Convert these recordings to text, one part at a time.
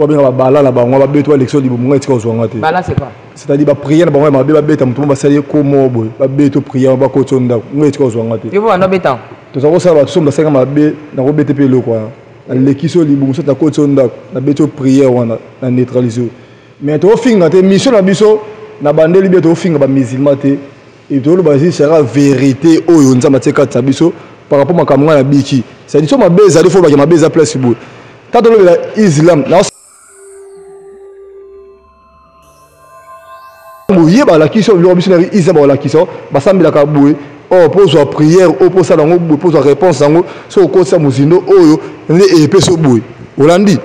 ou bien bala na bango ba beto élection libomo etika ozwanga te. Bala c'est quoi? C'est-à-dire ba prier na bango ba beta mutu ba sali komo boy ba beto prier ba ko tsonda ngo etika ozwanga te. Yo ba beta. To zako sala to somba sanga mabe na ko bete pe loko na lekiso libomo so ta ko tsonda na beto prier wana na neutraliser. Mais to finga te mission na biso na bandeli be to finga ba musulman te et to lo ba sera vérité oyo nzamba teka tabiso par rapport à makamwa na biki. C'est-à-dire so mabe ezali fo ba ke mabe za place boy. Quand on le islam na oui, bah la question, le missionnaire Isabelle la question, bah ça me l'a caboué. Oh, pose la prière, oh pose ça dans le pose la réponse dans le, so côté ça musino, oh yo, et épée so boué. Hollandi.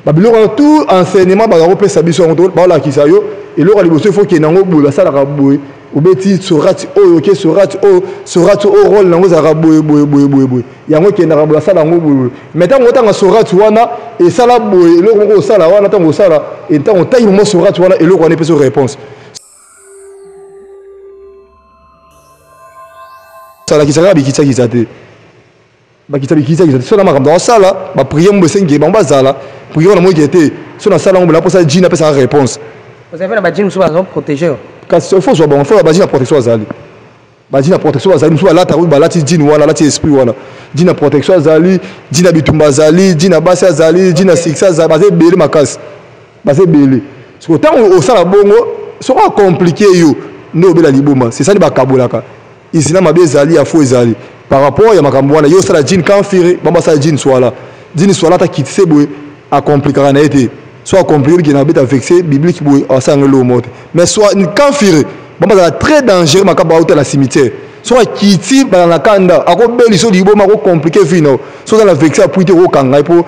Bah biloko tout enseignement bah on peut s'habiller en tout, bah la question yo, et l'or les bosses faut qu'il y ait un boué, la salle la boué. Ou beti surat oh ok surat oh rôle dans le boué boué. Il y a un qui est dans la salle en boué. Maintenant on t'a un surat wana et ça la boué, l'or on ça la wana tant ça la, et tant on taille le surat wana et l'or on est pas sur réponse. Ça la qui s'arrête qui s'arrête bah qui s'arrête sur la marque dans ça là bah prier mon bessin qui est bamba ça là prier on a moi qui était sur la salle on la pour ça djinn après sa réponse vous avez la badjin sur la protéger quand il faut soit bon faut la badjin la protection azali badjin la protection azali soit là ta route bah là ti djinn voilà là ti esprit voilà djinn la protection azali djinn bitumba azali djinn basa azali djinn sixa azali basé belé makas basé belé parce que tant au ça la bongo sera compliqué yo no bela liboma c'est ça ni ba kabolaka islam abe zali afo ezali par rapport ya makambo wana yo sala djinn kanfiri bamba sala djinn swala ta kitse boy a compliquer na été soit compliqué qui na beta vexé biblique boy asangelo mote mais soit kanfiri bamba ça très dangereux makaba auto la cimetière soit kiti ba na kanda ako beliso libo mako compliqué fino soit dans la vexé a puite ko kanga po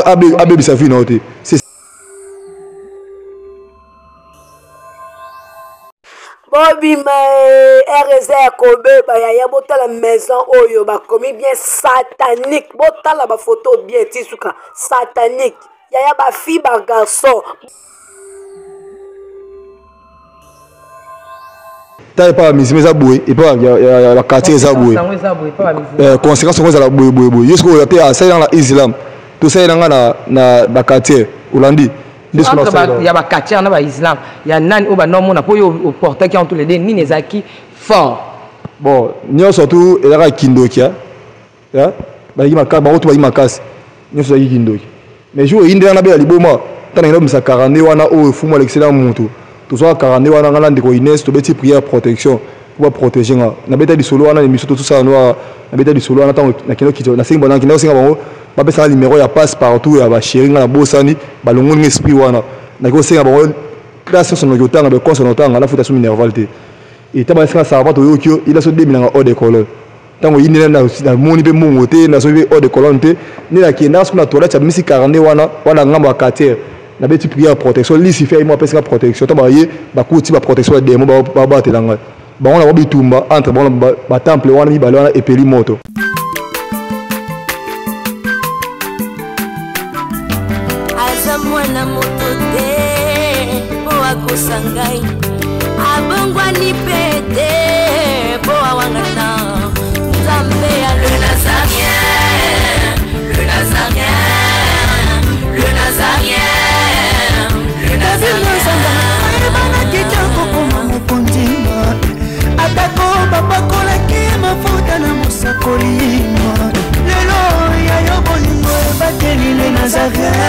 abe bisa fino te c'est Bobby RZ Kobe ya bota la maison oyo ba commis bien satanique bota la ba photo bien tisuka satanique ya ba fille ba garçon taille pas mise mais aboué et pas ya la quartier zaboué conséquence on la boy jusqu'au ya te ça dans la islam tout ça dans na ba quartier Hollandi. Il y a des quartiers dans l'islam. Il y a des gens qui ont porté qui ont tous les deux. Ni les acquis forts. Bon, nous surtout, il y a Kindokia. Il y a des gens qui ont casse. Nous sommes Kindokia. Mais je suis en train de dire que nous sommes 40 ans, fumons l'excellent monto. Tout ça, 40 ans, nous avons des prières, prière protection pour protéger. Nous avons des solos, nous avons tout ça, nous avons des solos, nous avons des ba pesa numéro ya passe partout ya ba sharing na bosani ba longo esprit wana na ko senga ba classe son no tanga be conseil no tanga la futa sumi nervalité et taba sika sa ba to yokyo il a so 2000 na hors de colonne tango yini na moni be mongo te na so be hors de colonne te ni la ki na so na toilette ya misi 40 wana ngamba ya quartier na beti prière protection li si fait moi pesa protection taba ye ba kuti ba protection de mo ba ba telanga ba wana ba bitumba entre ba temple wana mi ba wana epeli moto. Mwana moto te po akosangai abongwa ni pete po awangata nzambe ya le nazarien le nazarien le nazarien le nazarien bana kitoko koma mokondima atako babakola ki mafuta na musakolima lelo ya yobolingo bateli le nazarien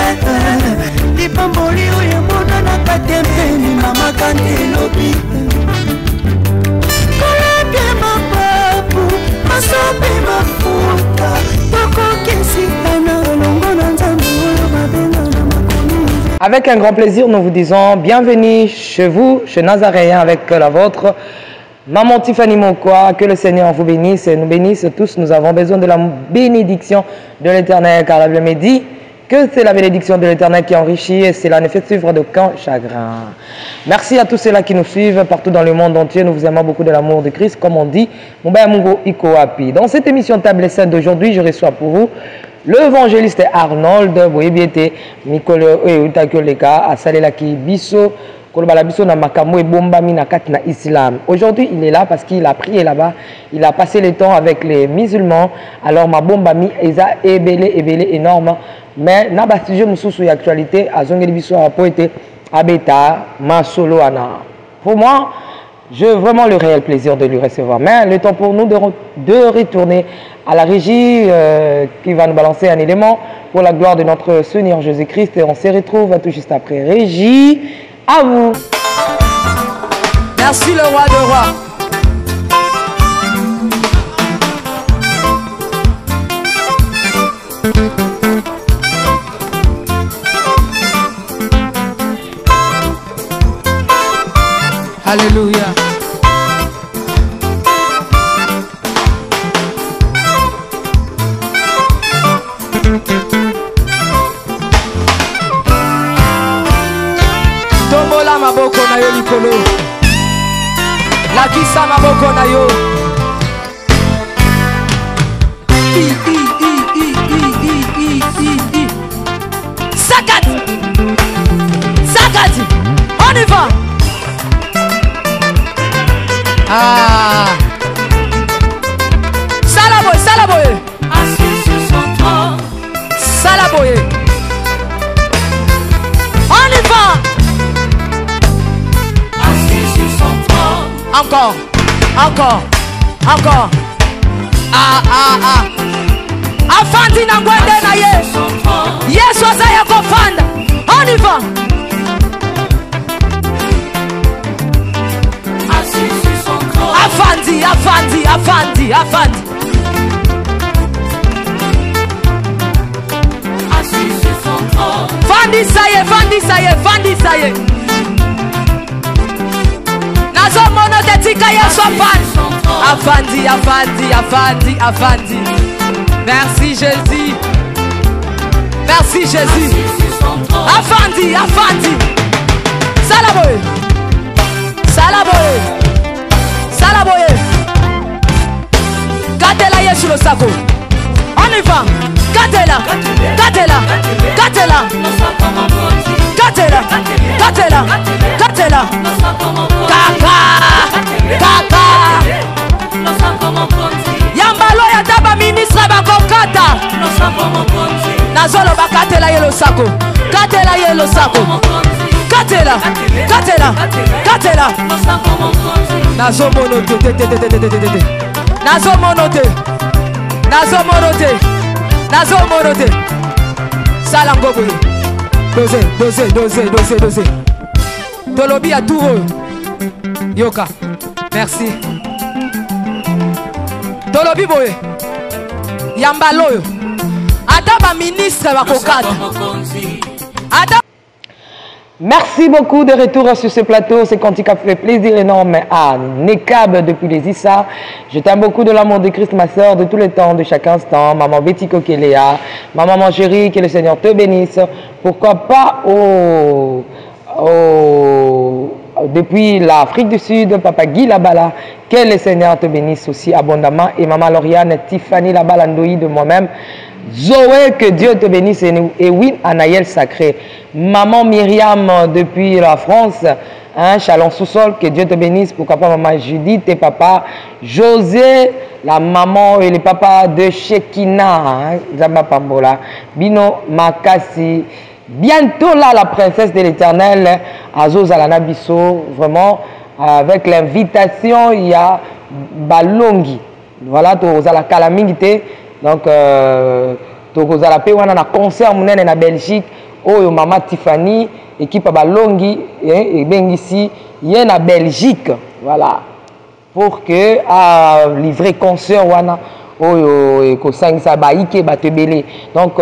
Pamboli oyo mona na katembeni mama kandelobi koleke mapapu masope mafuta tokokesitana longo na nzambe oyo babenga na makomi. Avec un grand plaisir, nous vous disons bienvenue chez vous, chez Nazaréen, avec la vôtre. Maman Tiffany Mokwa, que le Seigneur vous bénisse et nous bénisse tous. Nous avons besoin de la bénédiction de l'Éternel, car la Bible me dit que c'est la bénédiction de l'Éternel qui enrichit et cela ne fait suivre d'aucun chagrin. Merci à tous ceux-là qui nous suivent partout dans le monde entier. Nous vous aimons beaucoup de l'amour de Christ, comme on dit. Dans cette émission Table Sainte d'aujourd'hui, je reçois pour vous l'évangéliste Arnold Boyebiete Mikolo Utakoleka Asalelaki Biso Kolobalabiso na makambo et bombami na kat na islam. Aujourd'hui, il est là parce qu'il a prié là-bas. Il a passé le temps avec les musulmans. Alors ma bombami eza ebele énorme. mais na ba sujet mususu ya actualité azongeli biso pour été abeta masolo ana. Pour moi, j'ai vraiment le réel plaisir de lui recevoir. Mais le temps pour nous de retourner à la régie qui va nous balancer un élément pour la gloire de notre Seigneur Jésus-Christ. Et on se retrouve tout juste après. Régie, à vous. Merci le roi de rois. Alléluia. Tombola maboko na yo likolo. Lakisa maboko na yo. Sakat. Sakat. On y va. Ah. Salaboye, Salaboye. Assis sur son trône. Salaboye. On y va. Assis sur son trône. Encore, encore, encore. Ah, ah, ah. Afandi na ngwende na ye. Yesu azaya kofanda. On y va. Assis sur son trône. Afandi, afandi, afandi, afandi. Assis sur son trône. Fandi saye, fandi saye, fandi saye. Nazo mono te tika Yesu afandi. Afandi, afandi, afandi, afandi. Merci Jésus. Merci Jésus. Afandi, afandi. Salaboye. Salaboye. Salaboye. Gatela Yesu le sako. On y va. Gatela. Gatela. Gatela. Gatela. Gatela. Gatela. Kaka. Kaka. Yambalo ya taba ministre bakokata. Nazolo bakatela yelo sako. Katela yelo sako. Katela. Katela. Katela. Nazo monote. Nazo monote. Nazo monote. Nazo monote. Salango boye. Dose, dose, dose, dose, dose. Tolobi à tout. Yoka. Merci. Tolobi boye. Yambaloyo. Adaba ministre bakokata. Adaba. Merci beaucoup de retour sur ce plateau. C'est Cantique a fait plaisir énorme à Nekab depuis les Issa. Je t'aime beaucoup de l'amour de Christ, ma soeur, de tous les temps, de chaque instant. Maman Betty Kokelea, ma maman chérie, que le Seigneur te bénisse. Pourquoi pas depuis l'Afrique du Sud, Papa Guy Labala, que le Seigneur te bénisse aussi abondamment. Et maman Lauriane, Tiffany Labalandoï de moi-même. Zoé, que Dieu te bénisse, et oui, Anaël Sacré. Maman Myriam depuis la France, hein, Chalon sous-sol, que Dieu te bénisse. Pourquoi pas maman Judith et papa José, la maman et le papa de Shekina, hein, Zamba Pambola, Bino Makasi. Bientôt là, la princesse de l'Éternel, Azo Zalana Bisso, vraiment, avec l'invitation, il y a Balongi. Voilà, tu as la calamité. Donc, tu as un concert en Belgique, où maman Tiffany, équipe à Balongi, et bien ici, il y a en Belgique. Voilà. Pour que à livrer concert, donc,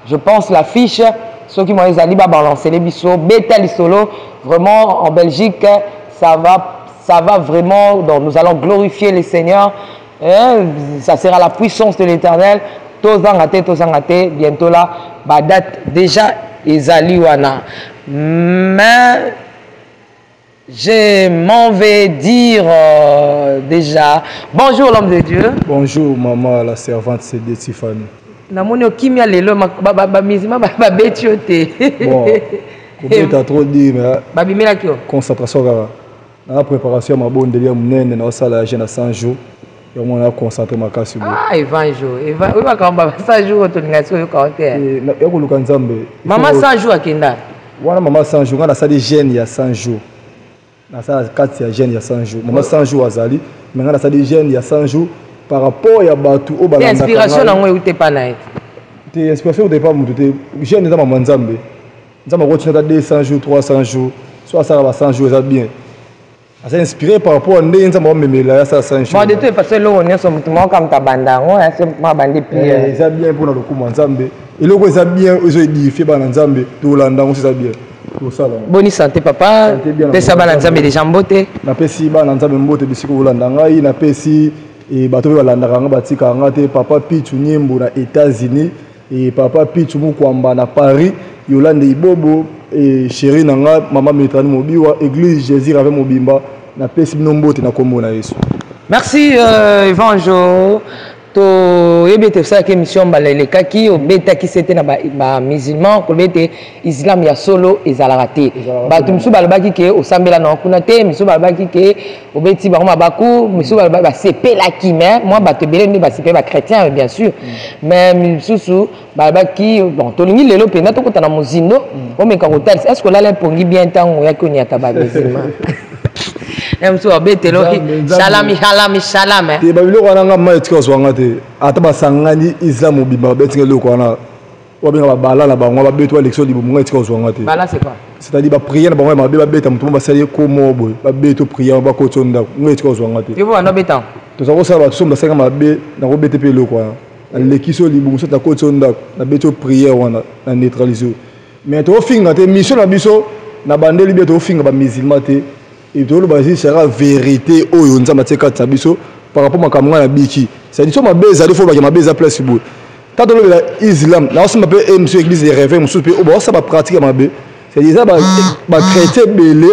je pense l'affiche, ceux qui m'ont dit balancer les bisous, Bethel Solo, vraiment en Belgique, ça va vraiment, donc nous allons glorifier le Seigneur, ça sera la puissance de l'Éternel, tous en raté, bientôt là, date déjà Ezaliwana. Mais je m'en vais dire déjà, bonjour l'homme de Dieu. Bonjour maman, la servante c'est de Tiffany. Namoni kimia lelo mizima betiote. Bon, comme tu as trop dit mais babimela kyo. Concentration kaka. Na préparation ma bonne délire munene na sala jeune à 100 jours. ya mwana concentré makasi bo Ah, Evanjo. Oui, va quand même 100 jours tu n'as pas eu caractère. ya koluka nzambe Maman 100 jours akenda. wana mama 100 jours ngana sali jeune ya 100 jours na sala 4 ya jeune ya 100 jours mama 100 jours azali mais ngana sali jeune ya 100 jours par rapport ya batu o balanda Inspiration nango euté pas na te inspiration de pas mutu te jeune za mama nzambe nzambe ko tshata 200 jours 300 jours soit ça va 100 jours ça bien asa inspiré par rapport à ndenge nzambe memela ya ça 100 jours bon de tout parce que là on est sur mutu mo comme ta banda on est ma bande puis ça bien pour na lokuma nzambe eloko ça bien ozo édifier ba nzambe to landa on ça bien to ça bonne santé papa de ça ba nzambe déjà mbote na pesi ba nzambe mbote bisiko olanda ngai na pesi et bato balandaka nga batika nga te papa Pichu Nyembo na États-Unis et papa Pichu Mukwamba na Paris Yolande Ibobo et chéri nanga mama Metrani Mobiwa église Jésus avec Mobimba na pesi mnombote na kombo na Yesu. Merci Evanjo to yebete ça que mission balele kaki obeta ki c'était na ba musulman ko bete islam ya solo ezalakate ba tumsu balbaki ke osambela na kuna te misu balbaki ke obeti ba mabaku misu balbaki ba sepela ki mais moi ba tebele ni ba sepela ba chrétien bien sûr mais misusu balbaki bon to lingi lelo pena to kota na muzindo o meka ko tel est-ce que là pongi bien tango ya ko ni ataba musulman emso abetelo salami halami salame te babilo wana nga ma etika oswanga te ata basangani islam obimba betinga loko wana obenga babala na bango babeto élection libo nga etika oswanga te bala c'est quoi c'est-à-dire ba prière na bango mabe babeta mutu basali komo boy babeto prière ba kotonda nga etika oswanga te yo wana beta to sako sala ba somba senga mabe na ko bete pe loko wana na lekiso libo muso ta kotonda na beto prière wana na neutraliser mais to finga te mission na biso na bandeli beto finga ba musulman te et tout le basi sera vérité oyo nzamba tseka tsabiso par rapport makamwa na biki ça dit so mabeza il faut ba mabeza place bo tato le islam na osimba pe monsieur église de réveil musu pe oba ça ba pratique mabe c'est dire ça ba chrétien belé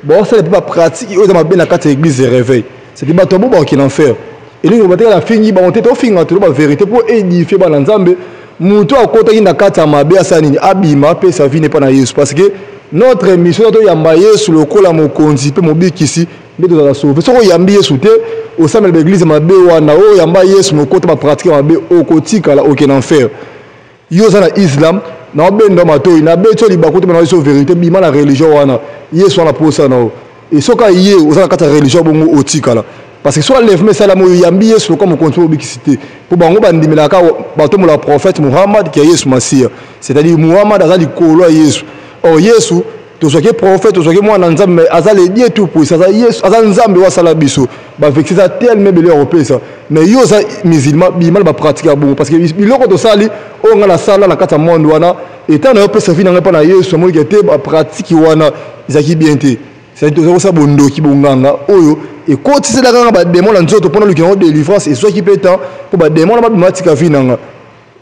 bon ça pas pratique oyo mabe na kata église de réveil c'est dit ba tombo ba qui l'enfer et nous ba la fini ba on te to finga to ba vérité pour édifier ba nzambe muto akota ki na kata mabe asanini abima pe sa vie n'est pas na Yesu parce que notre mission to yamba Yesu lokola mokonzi pe mobikisi mbe to za sauver soko yambi Yesu te au sein de l'église mabe wana o yamba Yesu mokota ba pratique mabe okotika la aucun enfer yo za na islam na obendo matoi na beto libako te na Yesu vérité bima la religion wana Yesu wana posa na o et soka yé au za na kata religion bongo otika la parce que soit lève mais ça la mo yambi Yesu lokola mokonzi mobikisi te pour bango bandimela ka bato mo la prophète Muhammad qui est Yesu Masia c'est-à-dire Muhammad azali kolo Yesu oh Yesu to soki prophète to soki mwana nzambe azali die tout pour ça Yesu azali nzambe wa sala biso ba vexer ça tellement belé européen ça mais yo za musulman bimal ba pratique bon parce que biloko to sali o ngala sala na kata monde wana étant na pe safi na pa na Yesu mo ki te ba pratique wana izaki bien te c'est to ça bondo ki bonganga oyo et quand c'est la nga ba démon na nzoto pona luki na délivrance et soit qui peut temps pour ba démon na ba bimatika vinanga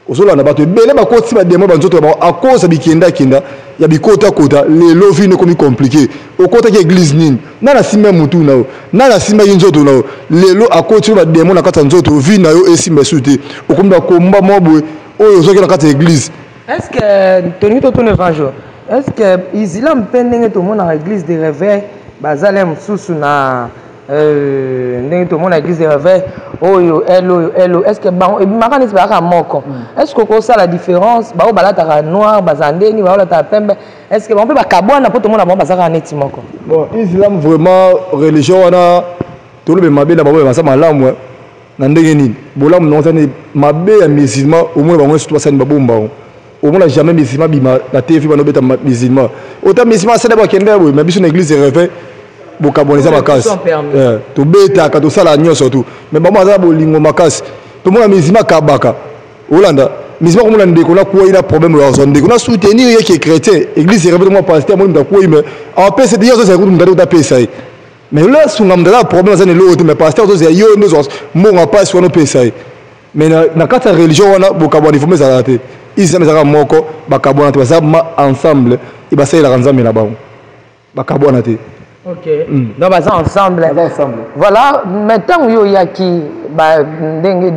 osola na bato ebele bakoti bademo banzoto à cause ya bikenda kenda ya bikota kota lelo vino komi compliqué okota ki église nini na na simba mutu na o na na simba nzoto na o lelo akoti bademo na kata nzoto vina yo esimba sute okomba komba mobwe oyo zoki na kata église est-ce que toni to ton évangile est-ce que islam pendenge to mona église de réveil bazalem susu na ndenge to mona église de réveil oyo elo est-ce que ba ebimaka nesi baka moko est-ce que ko ça la différence ba balataka noir bazandeni ba balata pembe est-ce que on peut bakabwana po to mona ba bazaka neti moko bon islam vraiment religion wana to le mabe na babo basa malamu na ndenge nini bolamu non tane mabe ya musulman au moins bango surtout basani babomba au moins jamais musulman bima la TV bano beta musulman autant musulman ça d'abord kende mais biso na église de réveil bokaboneza makasi to beta ka to sala nyoso tout mais bamo aza bolingo makasi to mona mizima kabaka olanda mizima ko mona ndeko na ko ina problème ya zone ndeko na soutenir yeke chrétien église réveil moi pasteur moi ndako ime en paix c'est dire ça ko ndako ta pesa mais là sunga ndala problème za ne lo mais pasteur to yo ndo zo mo nga pas so no pesa mais na kata religion wana bokabona ifo meza te islam za moko bakabona te baza ensemble et basai la nzambe na bango bakabona te. Ok. Donc, bah, ensemble. Voilà. Maintenant, il y a qui,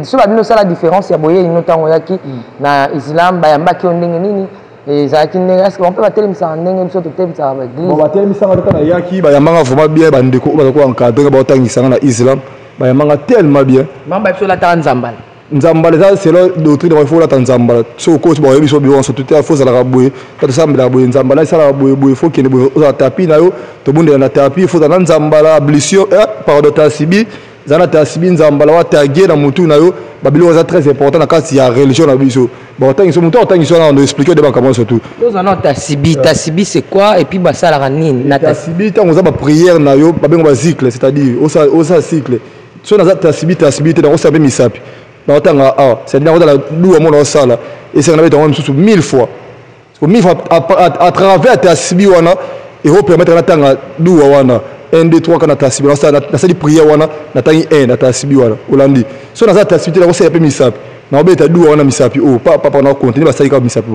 soit nous ça la différence, il y a boyé une temps yaki na islam, bah, yamba qui on nini et ça qui est-ce qu'on peut battre ça en nini sur tout ça avec l'église. Bon, battre ça na yaki, bah, yamba vraiment bien, bah, ndeko, bah, quoi encadrer, bah, autant ils sont na islam. bayambanga tellement bien mamba biso la ta nzambala nzambala ça c'est la doctrine il faut la nzambala so coach ba yebi so bi on so tout à faut ça la boye ta sambela boye nzambala ça la boye faut qu'il boye o tapis na yo to bunde na tapis faut na nzambala ablution pardon ta sibi zana ta sibi nzambala wa taguer na mutu na yo babilo ça très important na kasi ya religion na biso bon tant ils mutu tant ils sont on expliquer de comment surtout nous on ta sibi c'est quoi et puis ba ça la nini na ta sibi tant on a ba prière na yo ba bengo ba cycle c'est-à-dire au ça cycle so na ta sibi te na o sabe misapi c'est-à-dire que la doua mon sala et c'est on a mis 1000 fois parce que 1000 fois à travers ta sibi wana et on permettre na tanga doua wana 1 2 3 kana ta sibi ça na sali prière wana na tangi 1 na ta sibi wana olandi so na ta sibi te na ça pe misapi na obeta doua wana misapi oh pas na continuer ba sali ka misapi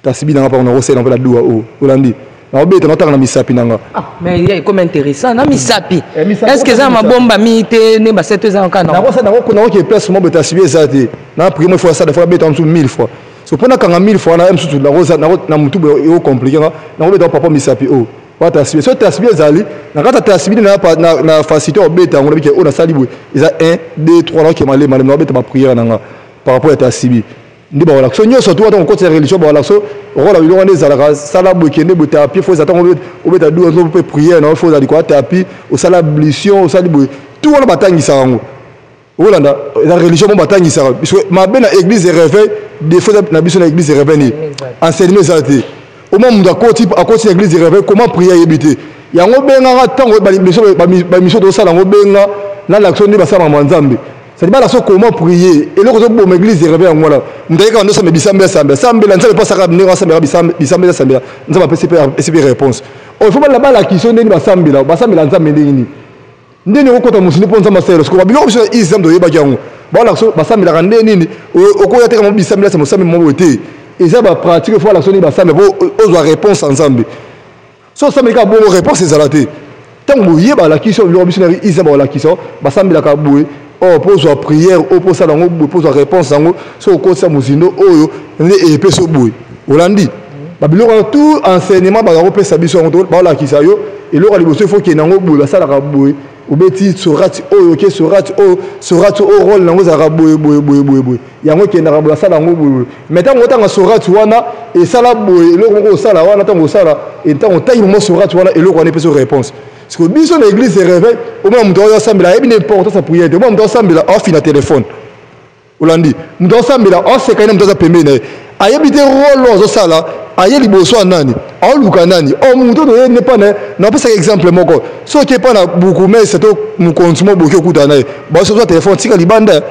ta sibi na pa na ça na la doua oh olandi na obeta na tanga na misapi nanga mais il est comme intéressant na misapi est-ce que ça ma bomba mi te ne ba 7 ans kana na ça na ko place mo beta sibi ça te na prier moi fois ça des fois beta en 1000 fois so pendant quand 1000 fois na msutu na rosa na mutu e compliqué na obeta papa misapi oh wata sibi so ta sibi zali na kata ta sibi na facilité obeta ngona bike o na sali bwe isa 1 2 3 na ke male na obeta ba prière nanga par rapport à ta sibi ndi ba wala so nyo so to côté religion ba wala so rola bilonga nezalaka sala bokende bota pied faut attendre obeta dou on peut prier na faut aller quoi tapis au sala ablution au sali boy tout on batangisa ngo olanda la religion batangisa parce que ma bena église de réveil des fois na biso na église de réveil ni enseignement ça te au moment de à côté église de réveil comment prier yebité yango benga tango ba mission de sala ngo benga na l'action ni ba sama manzambe c'est pas la so comment prier et le ko bo l'église de réveil ngwana ndeka ndo sambe bisambe sambe la nzambe pas saka ndeka sambe bisambe sambe nzambe pas réponse il faut pas la bala qui sont ndeni basambe la nzambe ndeni ndeni ko kota musini ponza masero ko babilo biso izam do yeba kyango bala so basambe la ndeni okoya te kama bisambe la sambe mo bote et ça ba pratique faut la so ni basambe bo ozo réponse nzambe so sambe ka bo réponse ezalate tango yeba la kiso bilo biso izam la kiso basambe la ka boue oh pose la prière oh pose la pose la réponse ngo so ko sa muzindo oyo ne epé so boue olandi babilo tout enseignement ba ko pesa biso ngo ba la kisayo et le liboso faut que nango boue ça la boue obeti sorati oyo ke sorati o rôle nango za boue yango ke na boue ça la ngo boue maintenant ngo tanga sorati wana et ça la boue le ngo sala wana tango sala et tango tayi mo sorati wana et le ko ne pesa réponse parce que biso l'église se réveille au moment où on s'embêle et bien important sa prière au moment où on s'embêle on finit téléphone olandi nous on s'embêle on se quand même dans pembe na ayebite rolo zo sala aye liboso nani on luka nani on muto do ne pas na pas exemple moko so ke pas na beaucoup mais c'est to mu consumo beaucoup kutana ba so téléphone tika libanda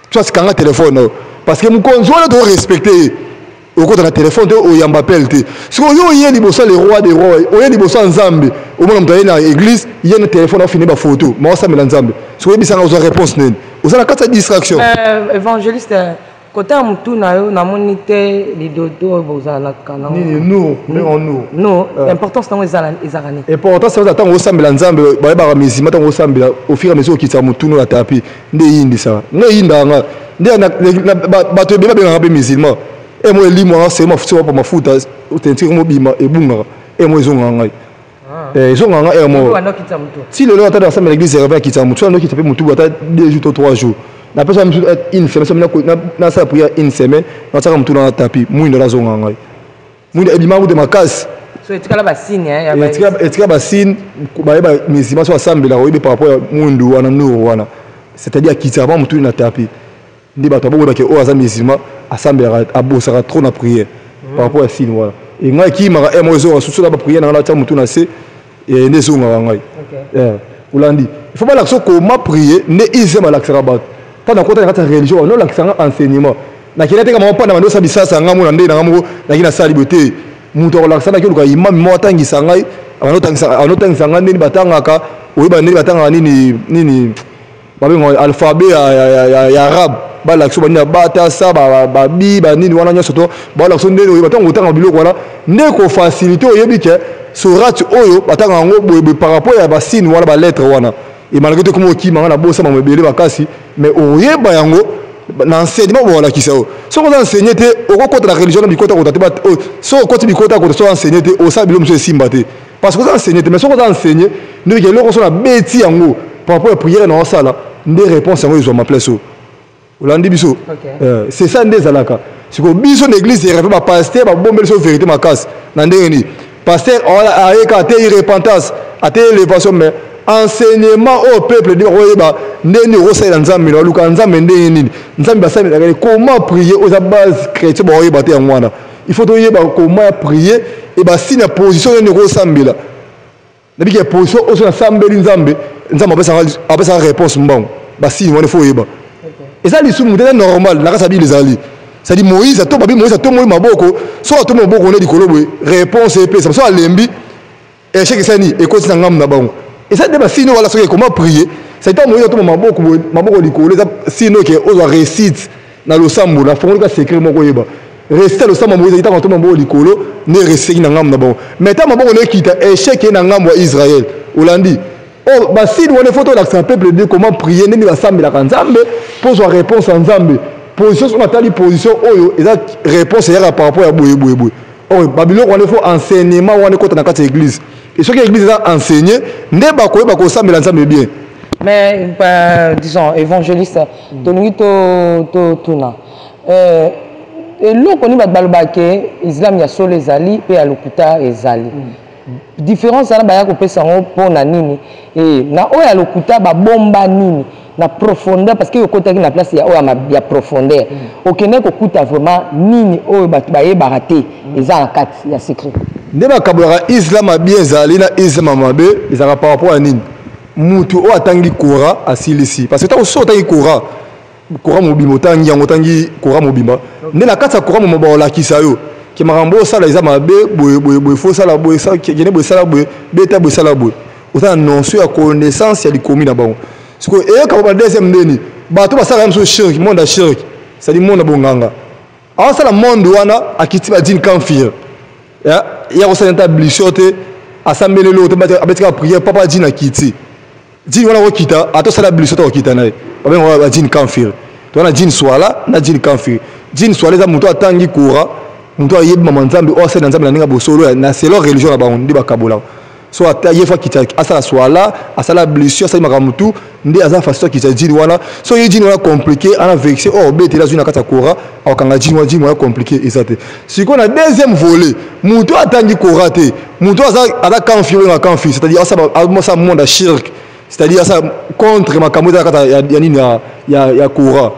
tu as kanga téléphone parce que mu consumo doit respecter au côté de la téléphone au yamba pelte si on y est liboso les rois des rois on y est liboso nzambe au moment où dans l'église il y a un téléphone on finit ba photo moi ça me nzambe si on bisa na réponse nene vous avez quatre distraction évangéliste côté mutu na yo na monité lidodo bozala kana nous non l'importance dans les arani importance c'est attendre au sambela nzambe ba ba mizima tant au sambela au fur et à mesure qui ça mutu no la tapi nde yindi ça ne yinda nga nde ba to beba benga be musulman et moi limo c'est moi futu pa mafuta utentiri mo bima e bunga et moi zonga ngai zonga nga et moi si le lota dans ça l'église réveille qui ça mutu no qui tape mutu ata 2 jours ou 3 jours na personne une semaine na ça prière une semaine na ça mutu na tapi muindo la zonga ngai muindo e bima de makasi so etikala ba signe ya ba etikala ba signe ba ba misima so asambela oyibe par rapport muindo wana nuru wana c'est-à-dire qui ça va mutu na tapi ndi bato ba ke o aza misima asambela abosaka trop na prière par rapport à signe voilà et ngai ki mara e mozo susu la ba prière na la mutu na se et ne zonga ngai ulandi il faut pas l'action comment prier ne izema l'action ba tant na kota na religion non l'action enseignement na kile te kama pa na ndo sabisa sanga mo na nde na ngamo na kina sali bote muto ko l'action na kilo ka imam mo tangi sangai anotangi sanga nini batangaka oyiba nini batanga nini babengo alphabet ya arabe ba l'action bani bata sa ba bi ba nini wana nyoso to ba l'action nini oyiba tango otanga biloko wana ne ko facilité oyebi ke sorati oyo batanga ngo boye par rapport ya ba signe wala ba lettre wana et malgré tout comme okima na bosa mamebele bakasi mais oyeba yango na enseignement wala kisao so ko enseigner te okokota la religion bi kota ko tateba so ko bi kota ko so enseigner te o sa bilo mso simba te parce que ça enseigner te mais so ko enseigner ne ke loko so na beti yango par rapport à la prière dans ça là des réponses ils ont ma place Olandi biso c'est ça ndé zalaka c'est que biso l'église il rêve pasteur ba bomber sur vérité ma casse na ndeni pasteur a écarté repentance a élévation mais enseignement au peuple de royeba ndeni rosaila nzambe na luka nzambe ndeni nzambe basami comment prier aux bases chrétiens ba royeba te ngwana il faut toyeba comment prier et ba signe position ni rosambela na biki position oso na sambeli nzambe nzambe apesa réponse mbongo ba signe wana faut yeba et ça les sous normal na kasa bi les ali ça dit Moïse a to babi Moïse a to moi maboko so to maboko on est dikolo réponse et pesa so alembi et cheke sani et kosi ngam na bango et ça débat sinon voilà comment prier c'est pas Moïse a to maboko dikolo ça sinon que on récite na lo sambo na fongo ka secret moko yeba rester le sambo Moïse ita to maboko dikolo ne récite na ngam na bango mais ta maboko ne kita échec na ngam wa Israël Olandi oh bah si on est photo l'accent peuple de comment prier ne va sambe la kanzambe pose une réponse en zambe position sur la position oyo et la réponse est par rapport à boye oh Babylone on faut enseignement on est contre dans cette église et ce que l'église a enseigné ne ba ko sambe la nzambe bien mais disons évangéliste to tuna et loko ni balobake islam ya solo ezali pe ya lokuta ezali différence na ba ya ko pesa ngo pona nini et na oya lokuta ba bomba nini na profondeur parce que yo kotaki na place ya oya ya profondeur okene ko kuta vraiment nini oyo ba ye baraté eza na kati ya secret nde ba kabura islam bien zali na islam mabe ezaka par rapport à nini mutu o atangi kora asilisi parce que ta so tangi kora mobimba tangi yango tangi kora mobimba nde na kati ya kora mobimba o lakisa yo ki marambo sala eza mabe boye fo sala boye ça kene boye sala boye beta boye sala boye autant non sur la connaissance ya likomi na bango siko e ka ba deuxième ndeni bato ba sala mso shirk monde a shirk c'est du monde bonganga a sala monde wana akiti ba din kanfir ya ko sala tablichote asambele lo to abetika prière papa din akiti din wana ko kita ato sala blichote ko kita nae ba din kanfir to na din swala na din kanfir din swala za muto atangi kura muto ayeba manzambe o sala nzambe na ninga bosolo na selo religion na bango ndi bakabola so yefa kitaki asala swala asala blessure asala makamutu ndi aza façon kitaki jini wana so ye jini wana compliqué ana vexé oh bete la zuna kata kora akanga jini wana compliqué ezate siko na deuxième volet mutu atangi kora te mutu aza confié na confi c'est-à-dire asa monde shirk c'est-à-dire asa contre makamutu kata ya nini ya kora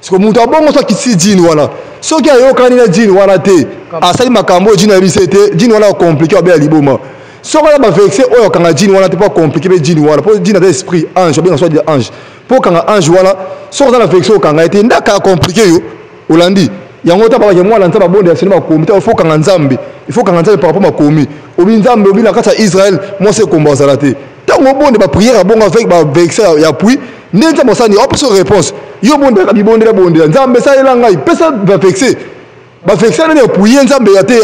siko mutu abongo so kitisi jini wana so ki ayokani na jini wana te asali makambo jini ya bisete jini wana compliqué abe ya liboma so on a vexé oh quand djinn wala t'es pas compliqué mais djinn wala pour djinn a esprit ange bien soit ange pour quand ange wala so on a vexé quand été ndaka compliqué yo olandi yango ta ba yemo la nzamba bonde asema komite il faut quand nzambe il faut quand nzambe par rapport à komi obi nzambe obi la kata Israël moi c'est combat zalate tango bonde ba prière bon avec ba vexé ya puis ndenza mosani op so réponse yo bonde ka bibonde la bonde nzambe ça elanga il peut ça va vexer ba vexer na pouyer nzambe ya te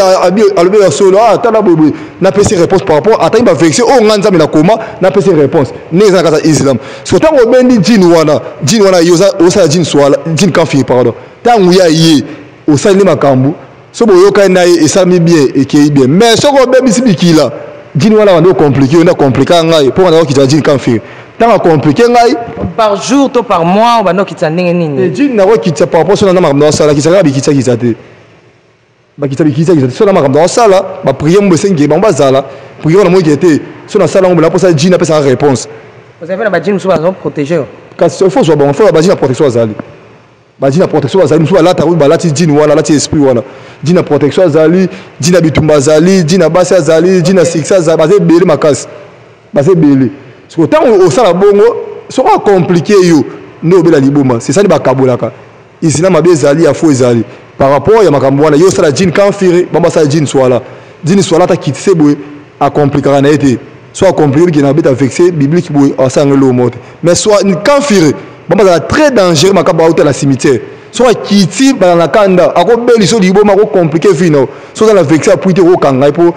alobe ya solo tala bobo na pesi réponse par rapport atani ba vexer o nzambe na koma na pesi réponse neza kata islam so tango bendi jinn wana yoza osa jinn swala jinn kanfi pardon tango ya ye osali makambu so boyoka na esami bien ekei bien mais so ko bebi sibikila jinn wana ndo compliqué on a compliqué ngai pour na ko jinn kanfi tango compliqué ngai par jour to par mois on va no kitandenge nini jinn na ko kitsa par rapport na makambo sala kitsa bi kitsa te bakita so na makambo sala ba prier mo sengi ba bazala prier na mo kete so na sala ngomela posa jina pesa réponse vous avez la jina so ba protéger kasi il faut so bon faut ba jina protection azali ba jina protection azali so la ta ba lati jina wala lati esprit wala jina protection azali jina bitumba azali jina basi azali jina sixa azali ba bele makasi ba bele so tant au sala bongo so compliqué yo ne obela liboma c'est ça ni ba kabolaka isina mabe ezali ya fo ezali par rapport ya makambo wana yo sala jinn kanfiri bamba sala jinn swala ta kitse boy a compliquer na été soit compliqué qui na beta vexé biblique boy asanga lo mote mais soit kanfiri bamba ça très dangereux makaba auto la cimetière soit kiti ba na kanda ako beli so libo mako compliqué fino so dans la vexé appuyer au kanga pour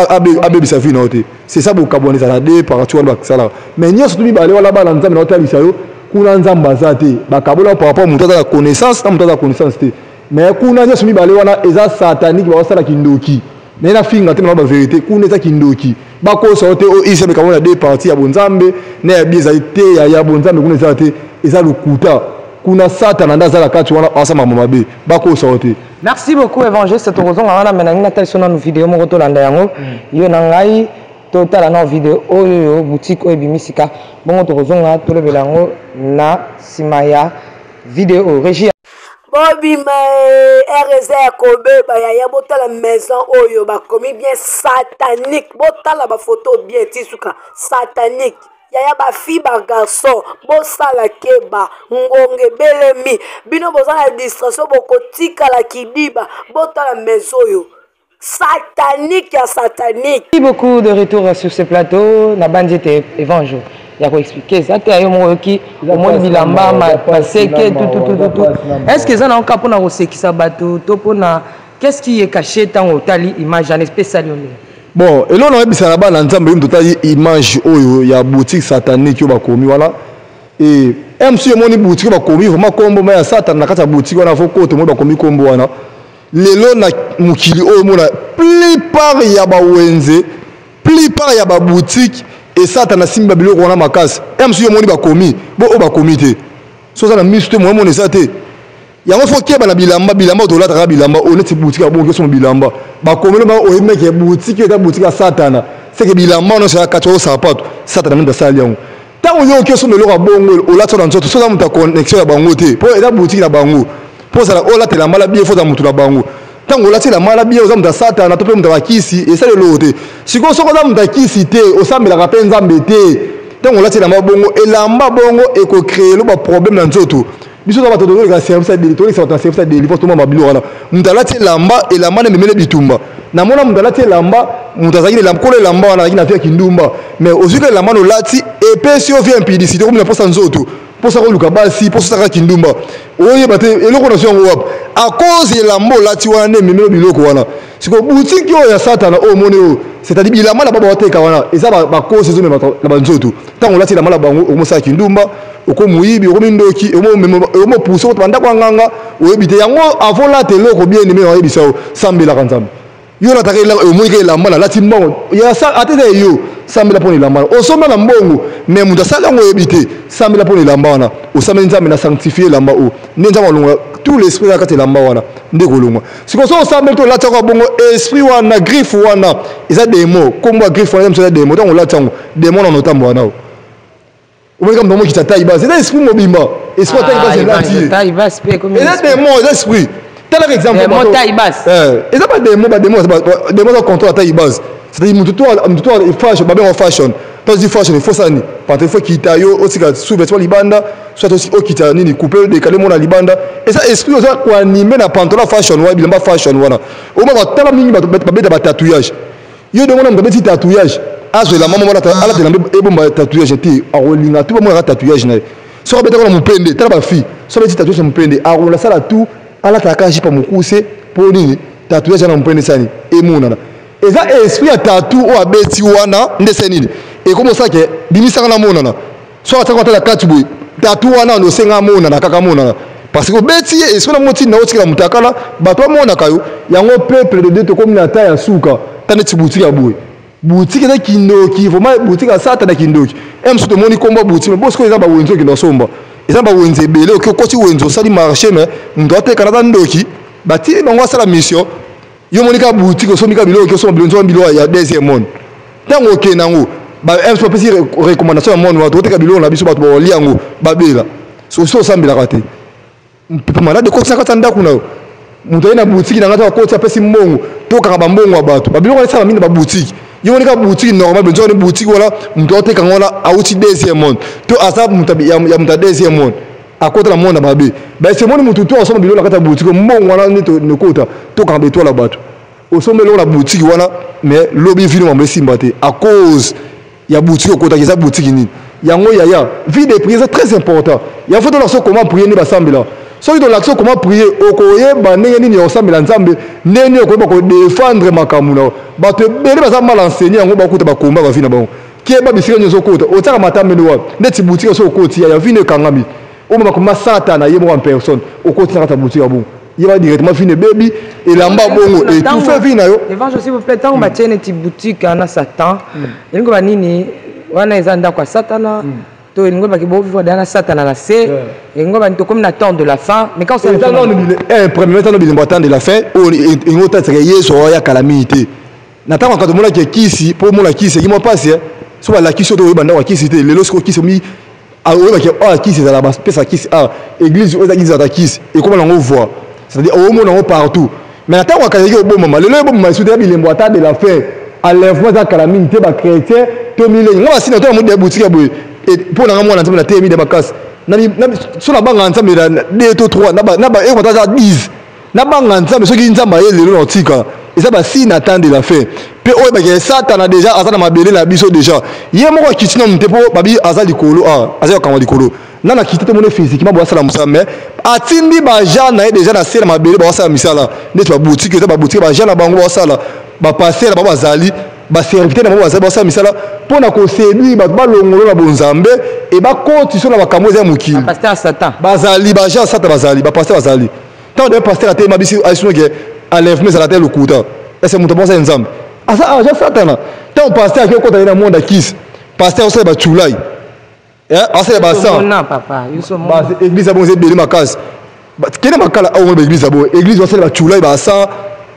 abe sa fino te c'est ça bo kabone ça la de par tu ba sala mais nyo so tu ba le wala ba na nzambe na tali sayo kuna nzamba zate ba kabola par rapport muto da connaissance na muto da connaissance te mais kuna nyo wana eza satanique ba sala kindoki na ina finga te na ba vérité kuna eza kindoki bako sorte o isa be kamona deux parties ya bonzambe na ya biezalité ya bonzambe kuna zate eza lukuta kuna satana ndaza la kati wana asama mabe bako sorte. Merci beaucoup évangéliste tokozonga wana mena ngina talisona no video moko to landa yango yo na ngai total na video oyo boutique oyo bimisika bongo tokozonga to lebela yango na simaya video régie Bobima RZ Kobe ya botala maison oyo bakomi bien satanique botala ba photo bien tisuka satanique yaya ba fille ba garçon bosala keba ngonge belemi bino bozala distraction bokotika la kidiba botala maison oyo satanique ya satanique. Merci beaucoup de retour sur ce plateau na bandite évangile. Il y a quoi expliquer ça tu as eu mon qui au moins bilamba ma passé que tout est-ce que ça n'a pas pour na qui ça bateau to pour na qu'est-ce qui est caché dans hôtel image en spécial bon et là on a bisa na ba na nzambe une totale image oyo ya boutique satanique yo ba komi wala et MC moni boutique ba komi vraiment kombo ma ya satan na kata boutique wana fo kote mo ba komi kombo wana lelo na mukili oyo mona plupart ya ba wenze plupart ya ba boutique et ça t'as simba biloko wana makasi MC yo moni ba komi bo o ba komité so ça na misto mo mona ça te yango fo keba na bilamba to lata bilamba o neti boutique bon question bilamba ba komelo ba o meke boutique eta boutique satana c'est que bilamba no ça kacho sapato satana nda sali yango tango yo question melo ka bongo o lata na nzoto so za muta connexion ya bango te po eta boutique na bango po ça o lata la mala bien fo za mutu na bango tango lati la mala bien oza muta satana to pe muta bakisi et ça le lote siko soko za muta kisi te o sambela ka penza mbete tango lati la mabongo elamba bongo e ko créer le problème na nzoto biso za bato de service à délit to ça service à délit to mama bilo wana muta lati lamba et lamba ne memele bitumba na mona muta lati lamba muta zaki lamba ko lamba wana kina fia kindumba mais aussi que lamba no lati et pesi o vient impidicité comme na posa nzoto posa ko luka basi posa ka kindumba oye bate eloko na songo wap à cause de lambo lati wana ne memelo biloko wana siko boutique yo ya satana o mone o c'est-à-dire bilamba na baba wateka wana eza ba cause zo mema na banzoto tango lati la mala bango o mosa kindumba oko muyibi oko mindoki o mo puso ko banda kwa nganga o ebite yango avant la tele ko bien aimé o ebisa o sambela kanzambe yo na takela o moike lamba na lati mbongo ya sa atete yo sambela poni lamba o somba na mbongo mais muda sala ngo ebite sambela poni lamba wana o sambela nzambe na sanctifier lamba o nenza malonga tout l'esprit la kati lamba wana ndeko longa siko so sambela to lati ko bongo esprit wana griffe wana eza démon kombo griffe wana mso démon donc lati ngo démon na notambo wana o meka mdomo kita taïba c'est esprit mobimba esprit taïba c'est taïba c'est comme et là démon esprit tel exemple démon taïba et ça pas démon ça contrôle taïba c'est-à-dire mututo fashion ba ben fashion parce que fashion il faut ça ni parce qu'il faut kita yo aussi ka sous-vêtement libanda soit aussi o kita nini couper décaler mon libanda et ça esprit ça ko animer na pantalon fashion wa bilamba fashion wana o ma tala mingi ba beta ba tatouage yo de mona mbeti tatouage azo la maman ala de la ebomba tatouage ti arolinga tout ba mo tatouage na so beta ko mupende tala ba fi so beti tatouage mupende arola sala tout ala takaji pa mukuse po nini tatouage na mupende sani e monana eza esprit ya tatou o abeti wana ndese nini e comme ça que bimisaka na monana so ataka la kati boy tatou wana no senga monana kaka monana parce que beti esprit na moti na otikala mutakala bato mona kayo yango peuple de Dieu to comme na ta ya suka tane tiboutika boy boutique na kindoki vraiment boutique ya sata na kindoki emso to moni komba boutique parce que eza ba wenzo ki nosomba eza ba wenze belé o ko ti wenzo sali marché mais ndo ateka na ndoki bati bango sala mission yo monika boutique so mika biloko so bilonzo biloko ya deuxième monde tango kenango ba emso pesi recommandation ya monde wato teka biloko na biso bato ba liango babela so sambela kate malade ko saka tanda kuna muto ina boutique na ngata ko ti apesi mbongo to kaka ba mbongo bato ba biloko sala mine ba boutique yo monika boutique normal besoin de boutique wala muto teka ngona auti deuxième monde to asa muta ya muta deuxième monde akota la monde babe ba c'est monde mutu to osoma biloko kata boutique mbongo wana ni to nekota to kaka beto la bato osoma lo la boutique wana mais lobby vino mambe simbate à cause ya boutique kota ki za boutique ni yango yaya vie de prière c'est très important ya faut dans comment prier ni basambela so dans l'action comment prier okoyeba ndenge nini osambela nzambe neni okoyeba ko défendre makamuna bato bele baza mal enseigné yango bakuta bakomba ba vina bango kieba bisika nyoso kota otaka matamelo wa ndeti boutique so koti ya vino kangami o mama kuma satana yemo en personne okoti na kata boutique bon il va directement finir baby et lamba bongo et tout fait vina yo Évangile s'il vous plaît tant ba tienne ti boutique na Satan elingo ba nini wana ezanda kwa Satana to elingo ba ki bo vivre dans Satana na se elingo ba to comme na temps de la fin mais quand c'est un premier temps de temps de la fin on elingo ta yeso ya calamité na temps quand mona ki kisi pour mona kisi qui mo passe so ba la kisi to banda wa kisi te lelo sko kisi mi a o ba ki a kisi za la base pesa kisi a église o za kisi za kisi et comment on voit c'est-à-dire au monde partout mais attends on a au bon moment le bon moment c'est il est de la fin à l'influence de la calamité ba chrétien to mille moi si notre monde de boutique et pour la moi ensemble la témi de bakas na sur la banque ensemble 2 to 3 na ba e ko ta 10 na banque ensemble ceux qui nzamba ye le notika et ça ba si n'attend de la fin pe o ba ke Satan a déjà azana mabele la biso déjà ye moko kitina mtepo babi azali kolo azali kama likolo nana kiti te mone physiquement bo sala musame atindi ba jana déjà na sela mabele ba sala misala net ba boutique ba boutique ba jana bango ba sala ba passer ba bazali ba serviteur na ba sala misala pona ko séduire ba balongolo na bonzambe et ba koti so na ba kamoza ya mukili pasteur Satan bazali ba jana Satan bazali ba pasteur bazali tant de pasteur a te mabisi aisuno ke enlèvement ça la telle okuta est-ce muto bonza nzambe asa ja Satan tant pasteur ke ko ta na monde kiss pasteur so ba chulai asa ba sa non papa yuso mo ba église abo ze beli makasi kene makala au église abo église wa sala ba chulai ba sa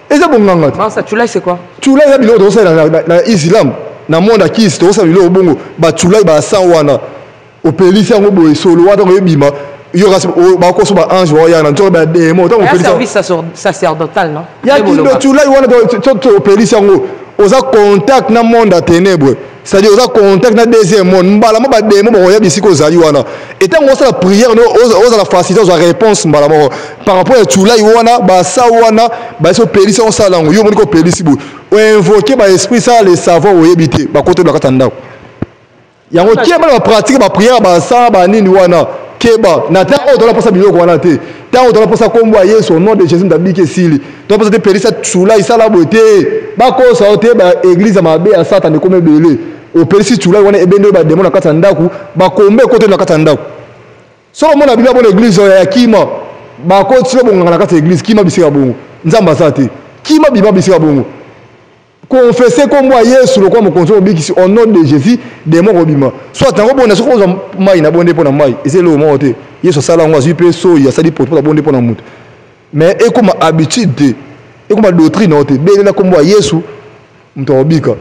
eza bonganga ba sa chulai c'est quoi chulai ya bilo do sala na islam na monde kiss to sala bilo bongo ba chulai ba sa wana o pelisi yango boye solo wa donc yebima yo rasi ba ko so ba ange wa ya na to ba démon donc on service sacerdotal non ya kindo chulai wana to pelisi yango oza contact na monde à ténèbres c'est-à-dire oza contact na deuxième monde mbala mo ba démon bo ya bisiko zali wana et tant on sa la prière no oza la facilité oza réponse mbala mo par rapport à chulai wana ba sa wana ba so pelisi on sala ngo yo mo ko pelisi bo o invoquer ba esprit ça les savoir o yebité ba côté de la katanda yango tie ba pratique ba prière ba sa ba nini wana keba na ta o dola posa biloko wana te ta o dola posa kombo Yesu au nom de Jésus ndabike sili to posa te pelisa chula isala bote ba ko sa te ba église mabe ya Satan de comme belé o pelisi chula wana ebende ba démon na kata ndaku ba kombe côté na kata ndaku so mona bila bona église ya kima ba ko tsilo bonga na kata église kima bisika bongo nzamba sa te kima biba bisika bongo confesser comme moi Yesu le quoi mon conseil bikisi au nom de Jésus démon robima soit tango bona so ko mai na bonde pona mai et c'est le moment te Yesu sala ngwa zipe so ya sali pour bonde pona mutu mais et comme habitude et comme doctrine te bele na comme moi Yesu mtobika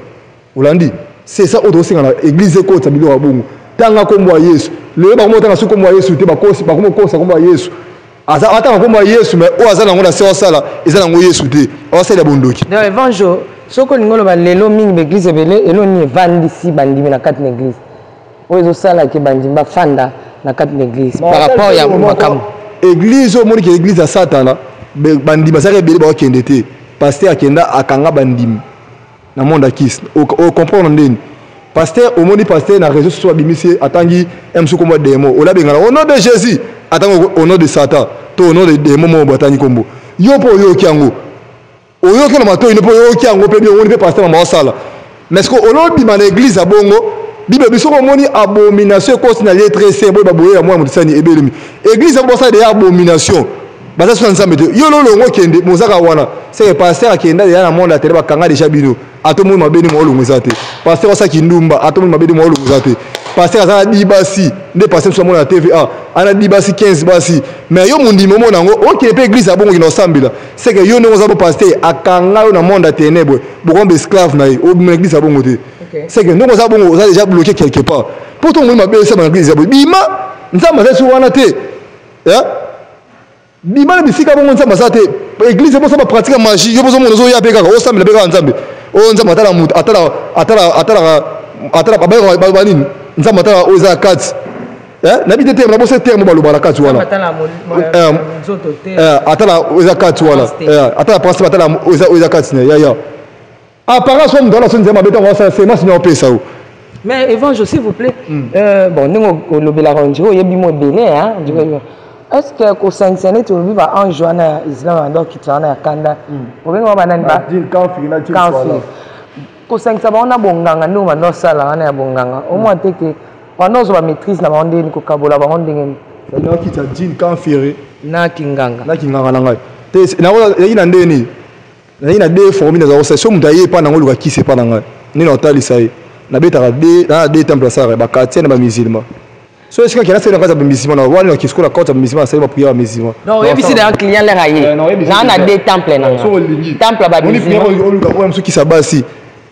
ulandi c'est ça auto singa na église ko ta bilo bongo tanga comme moi Yesu le ba mo tanga so comme moi Yesu te ba kosi ba comme kosa comme moi Yesu asa atanga comme moi Yesu mais o azala ngona se sala ezala ngo Yesu te o sala bondoki dans évangile soko ngolo ba lelo mingi l'église belé elo ni vandi si bandimi na kati l'église ozo sala ke bandimi ba fanda na kati l'église par rapport ya makam église o moni ke église ya Satana bandimi ça ke belé ba kende te pasteur akenda akanga bandimi na monde akis o comprendre ndeni pasteur o moni pasteur na réseau social bimisi atangi emsu kombo démon o la bengala au nom de Jésus atango au nom de Satan to au nom de démon mo batani kombo yo po yo kiango oyo ke na mato ine po yo kiango pe bi woni pe pasteur ma sala mais ce que olobi ma l'église abongo bible biso ko moni abomination ko na lettre C bo ba boye ya moi mutsani ebelemi église bo sa de abomination baza so nzambe yo lolo ngo kende mozaka wana c'est pasteur akenda ya na monde atele bakanga déjà bino atomo mabeni mo olungu zate pasteur osa kindumba atomo mabeni mo olungu zate pasteur azana dibasi nde pasteur so mona TVA ana dibasi 15 basi mais yo mundi momo nango oke pe église abongo kino sambila c'est que yo ngo zabo pasteur akanga yo na monde ténèbres bokombe esclave na yo o église abongo te c'est que ngo zabo ngo za déjà bloqué quelque part pour ton mo mabeli ça dans église abongo bima nzamba za so wana te bima bisika bongo nzamba za te église bo so ba pratique magie yo bozo mono zo ya pe kaka o sambila pe kaka nzambe o nzamba atala mutu atala ba nini nzamba atala o za kati na bide terme na bo se terme ba lobala kati wana atala o za kati wana atala pasteur atala o za kati ne ya apparence on dans la sonne nzamba beta wa sa c'est moi sinon pesa o mais évangile s'il vous plaît bon ningo lobela ronjo yebi mo belé hein est-ce que ko sanctionner to bi ba ange wana islam donc qui tsana ya kanda obenga ba nani ba din kafiri na kafiri ko sanctionner ba ona bonganga no mano sala wana ya bonganga au moins te que pendant so ba maîtrise na bande ni ko kabola ba onde ngeni na ki ta din kafiri na kinganga na ngai Il y a des formules dans la recession, il y a pas de qui c'est pas dans la. Ni dans la liste, il y a des temples à ça, il y a des musulmans. So est-ce qu'il y a des gens qui musulmans, on a qui sont la côte musulmans, c'est pas prier musulmans. Non, il y a des clients les raillés. Non, il y a des temples là. Temple à musulmans. On a ceux qui s'abassent.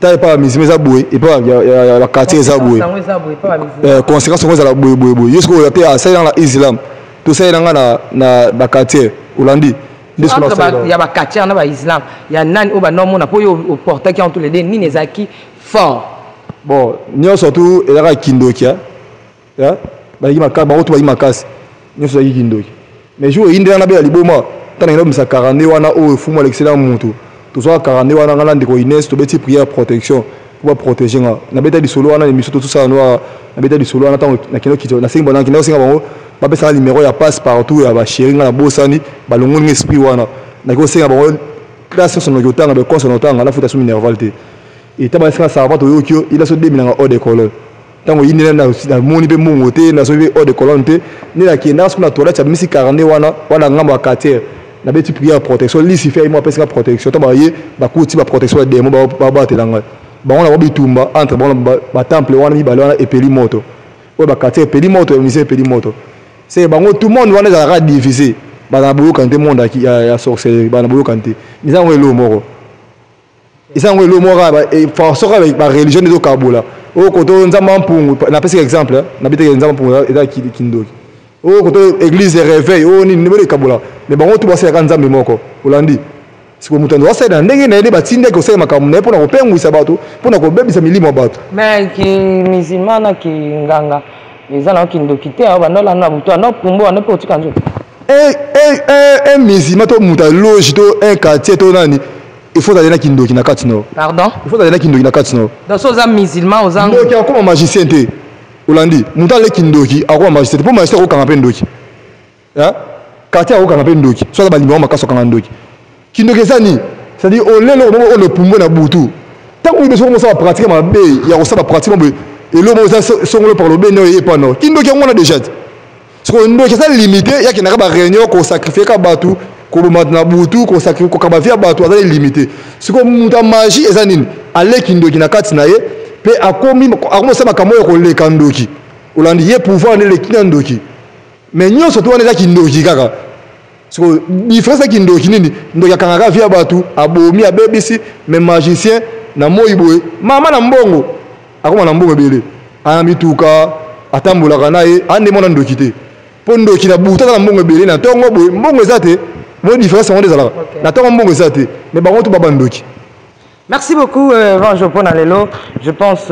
T'as pas musulmans à bouer et pas il y a la quartier à bouer. Conséquence on la bouer bouer. Jusqu'au là t'es à ça dans l'islam. Tout ça dans la quartier Hollandi. Il y a des quartiers dans l'islam. Il y a nan au banom on a pas au portail qui entre les deux ni nezaki fort. Bon, nous surtout il y a Kindokia. Ya? Bah il m'a cas ba auto il m'a casse. Nous so Kindoki. Mais jour indé na be liboma. Tant que nous ça 40 wana au fumo l'excellent monto. Tout ça 40 wana ngala ndiko Inès to beti prière protection pour protéger nga. Na beta di solo wana émission tout ça na beta di solo wana tant na kino kito na singa bana kino singa bango. Ba pesa numéro ya passe partout ya ba chéri nga na bosani ba longo esprit wana. Na ko singa bango grâce son yotanga be consonantanga na futa sumi nervalté. Et taba singa ça va to yokyo il a so 2000 nga hors de colonne. Tant que il na moni pe mongo te na so be hors de colonne te ni la kina na toilette ya misi 40 wana ngamba quartier. Na beti prière protection lisi fait moi pesa protection to ba ye ba kuti ba protection de démon ba batelanga ba on a bitumba entre ba temple wana mi balona et peli moto o ba quartier peli moto et peli moto c'est bango tout le monde wana za divisé ba na boyo kanté monde qui ya sorcellerie ba na boyo kanté ils ont le moro ils ont le moro ba et force avec ba religion de Kabola o koto nzamba mpungu na pesa exemple na bité nzamba mpungu eza kindoki oh côté église de réveil oh ni numéro Kabola mais bon tout basi kanzambe moko Hollandi siko mutando wasa na ndenge na ile batinde ko sema kamune pona ko pengwisa bato pona ko bebisa milimo bato mais ki musulmana ki nganga ezana kindoki te aba ndola na buto na pumbo na poti kanzo musulman to muta loge to un quartier to nani il faut aller na kindoki na katino pardon il faut aller na kindoki na katino dans so za musulman ozang donc comme magicien te Hollandi muta le kindoki akwa magicien pour magicien ko kanga pe ndoki hein quartier au kanapé ndoki soit ba numéro makaso kanga ndoki kindoki zani c'est-à-dire on le pumbo na butu tant que besoin commencer à pratiquer ma bé il y a aussi ba pratiquer et le mot ça sont le par le bé non et pas non kindoki on a déjà parce que ndoki ça limité il y a qui na ba réunion ko sacrifier ka batu ko na butu ko sacrifier ko ka via batu ça limité c'est comme muta magie ezanini aller kindoki na kati na ye pe akomi akomosa makambo ko le kandoki Hollandi ye pouvoir ne le kindoki mais nous surtout on est là kindoki kaka so différence kindoki nini ndoki akanga via batu abomi abebisi mais magicien na moyiboye mama na mbongo akoma na mbongo bele amituka atambola kana ye ande mona ndoki te po ndoki na buta na mbongo bele na tongo boye mbongo ezate mo différence on est là na tongo mbongo ezate mais bango to baba ndoki. Merci beaucoup Vanjo pona lelo je pense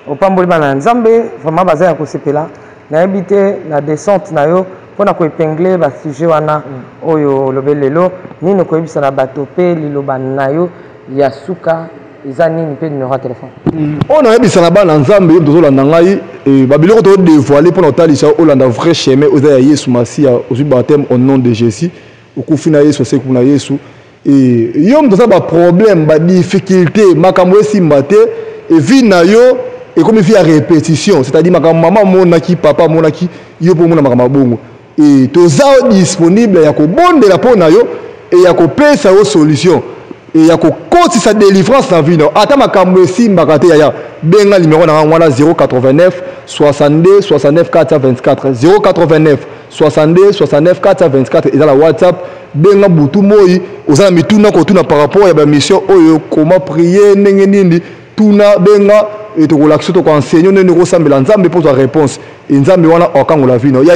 au pamboli bana nzambe vraiment bazé ya kosepela na habité la descente na yo pona ko épingler ba sujet wana oyo lobelelo nino ko yebisa na bato pe liloba na yo ya suka eza nini pe numéro de téléphone on a yebisa na bana nzambe yo tozolanda ngai et babiloko to dévoiler pona otalisa olanda vrai chemin oza ya Yesu Masia au baptême au nom de Jésus okufi na Yesu seku na Yesu et yom toza ba problème ba difficulté makambo esimba te et vie na yo et comme il fait à répétition, c'est-à-dire que maman monaki, papa monaki, yo pour mon bongo. Et tout ça disponible, il y a que bon de la peau na yo et il y a que paix sa solution et il y a que quand sa délivrance dans vie non. Attends ma kamwesi mbakate ya benga numéro na wana 089 62 69 424 089 62 69 424 et dans la WhatsApp benga butu moi ozana mituna ko tuna par rapport à ba mission oyo comment prier ndenge nindi tuna benga et to relaxer to enseigner ne ko sambela nzambe pour ta réponse et nzambe wana okangola vino ya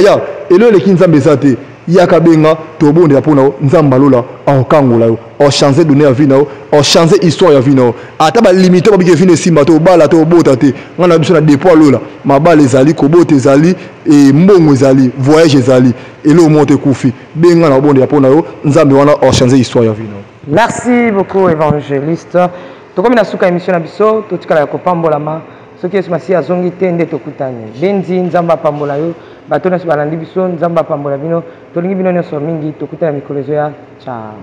et le ki nzambe zate yaka benga to bonde pona nzamba lola okangola yo o changer donner vino o changer histoire ya vino ata ba limiter ba bike vino simba to bala to bota te ngana biso na dépôt lola mabala ezali ko bota ezali et mbongo ezali voyage ezali et le monte kufi benga na bonde pona yo nzambe wana o changer histoire ya vino. Merci beaucoup évangéliste. Tokomi na suka émission na biso totikala ya kopambolama soki Yesu Masia azongi te nde tokutani benzi nzamba pambola yo bato nyonso balandi biso nzamba pambola bino tolingi bino nyonso mingi tokutana mikolo ezoya ciao.